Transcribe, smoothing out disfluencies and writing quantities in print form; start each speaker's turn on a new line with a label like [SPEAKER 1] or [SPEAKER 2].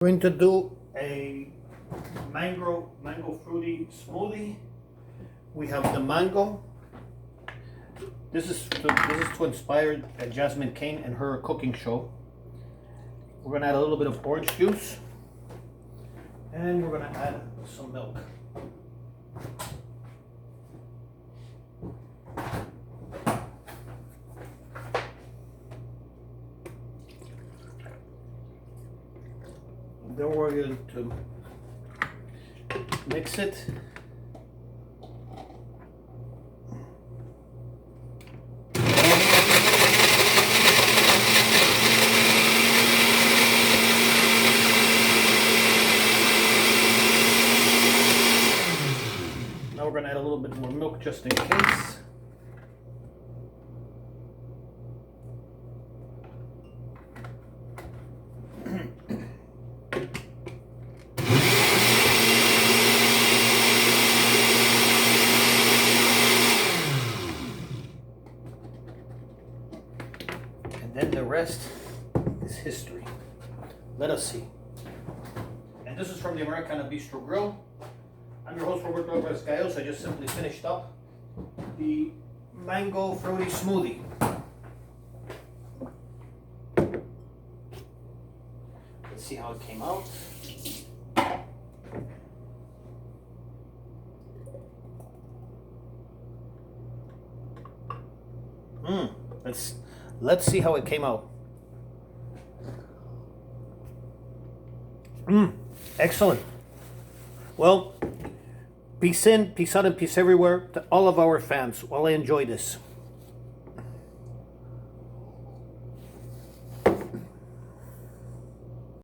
[SPEAKER 1] Going to do a mango fruity smoothie. We have the mango. This is to inspire Jasmine Cain and her cooking show. We're gonna add a little bit of orange juice, and we're gonna add some milk. Then we're going to mix it. Now we're going to add a little bit more milk just in case. And then the rest is history. Let us see. And this is from the Americana Bistro Grill. I'm your host, Roberto Alvarez-Galloso. I just simply finished up the Mango Fruity Smoothie. Let's see how it came out. Let's see how it came out. Excellent. Well, peace in, peace out, and peace everywhere to all of our fans while I enjoy this.